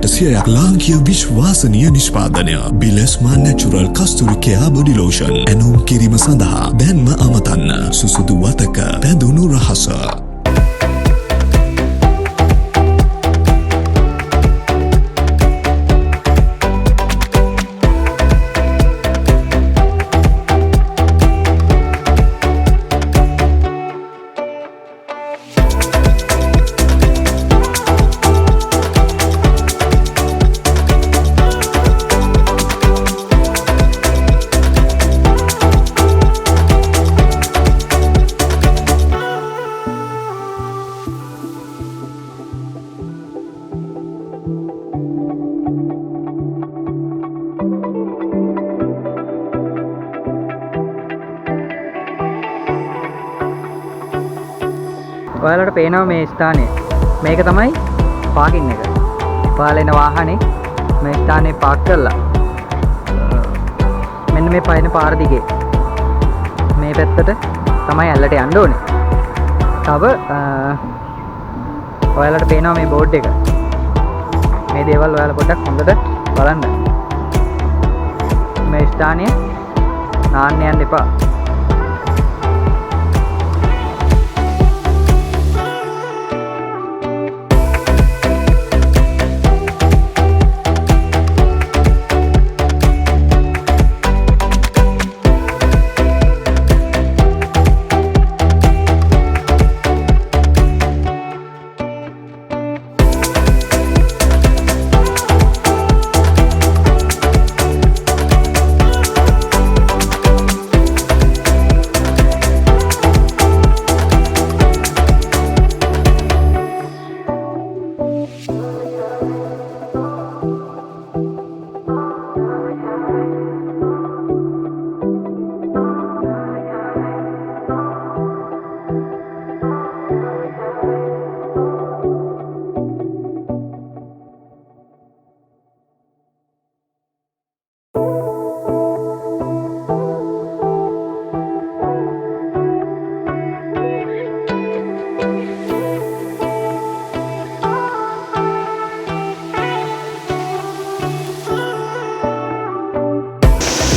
සියයක් ලාංකීය විශ්වාසනීය නිෂ්පාදනය බිලස්මා නැචුරල් කස්තුරි කෙයා බොඩි ලෝෂන් ඇනුම් කිරීම සඳහා දැන්ම අමතන්න සුසුදු වතක පැදුණු රහස. ඔයාලට පේනවා මේ ස්ථානය. මේක තමයි පාකින් එක. ඔයාලා එන වාහනේ මේ ස්ථානේ පාක් කරලා මෙන්න මේ පයින් පාර දිගේ මේ පැත්තට තමයි ඇල්ලට යන්න ඕනේ. තව ඔයාලට පේනවා මේ බෝඩ් එක. මේ දේවල් ඔයාලා පොඩ්ඩක් හොඳට බලන්න. මේ ස්ථානයේ නාන්න යන්න එපා.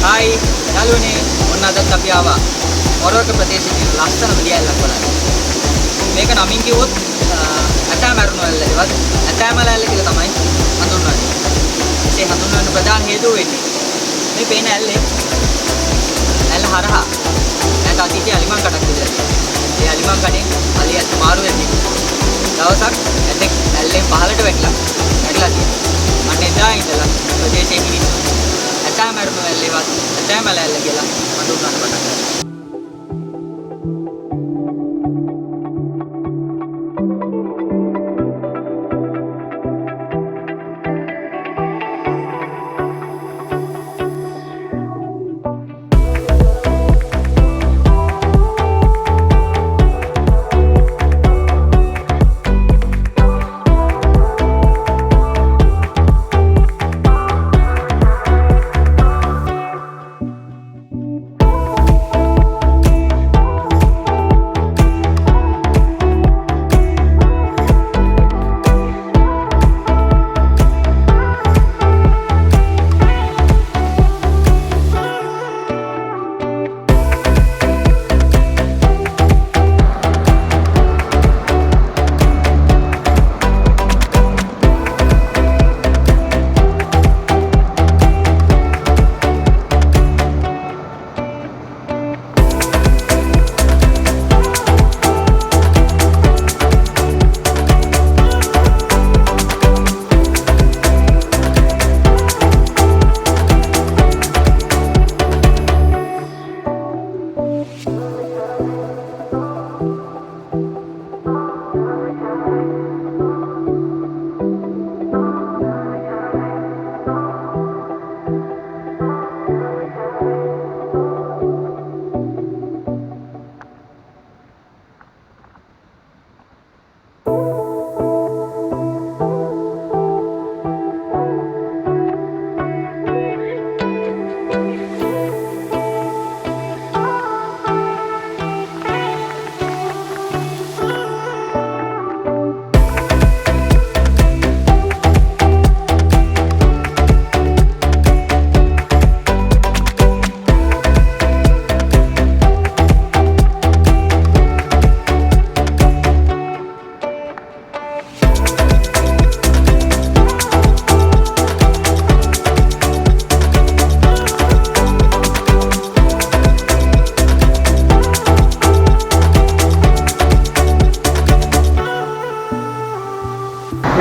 Hai, යාළුවනේ ඔන්න අදත් අපි ආවා මොරවක ප්‍රදේශයේ තියෙන ලස්සනම දියැලක් බලන්න. මේක නමින් කිව්වොත් ඇතෑම ඇරුණු ඇල්ලේවත් ඇතෑම ඇල්ල කියලා තමයි හඳුන්වන්නේ. ඒ හඳුන්වන්න ප්‍රධාන හේතුව වෙන්නේ මේ පේන ඇල්ලේ ඇල්ල හරහා නැත්නම් අතීතයේ අලිමං කඩක් තිබුණා. ඒ අලිමං කඩේ අලියත් මාරු වෙන්නේ. දවසක් ඇතෙක් ඇල්ලෙන් පහළට වැටිලා තියෙනවා. අන්න එදා ඉඳලා ප්‍රදේශයේ මිනිස්සු ඇතෑම ඇරුණු ඇල්ලේවත් ඇතෑම ඇල්ල කියලා හඳුන්වන්න පටන් ගත්තා.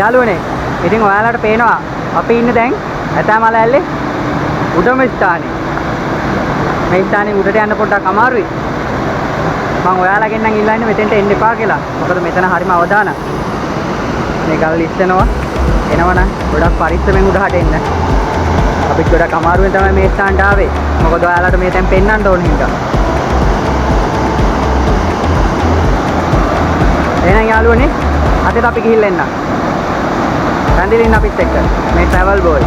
යාළුවනේ ඉතින් ඔයාලට පේනවා අපි ඉන්නේ දැන් ඇතෑමල ඇල්ලේ උඩම ස්ථානේ. මේ ස්ථානේ උඩට යන්න පොඩ්ඩක් අමාරුයි. මම ඔයාලගෙන් නම් ඉල්ලන්නේ මෙතෙන්ට එන්න එපා කියලා. මොකද මෙතන හරිම අවදාන. මේ ගල් ඉස්සෙනවා එනවනම් ගොඩක් පරිස්සමෙන් උඩහට එන්න. අපිත් ගොඩක් අමාරුවෙන් තමයි මේ ස්ථානට ආවේ. මොකද ඔයාලට මේ තැන් පෙන්වන්න ඕන හින්දා. එහෙනම් යාළුවනේ අදට අපි ගිහිල්ලා එන්න. රැඳිලින් අපිත් එක්ක මේ ට්‍රැවල් බෝයි.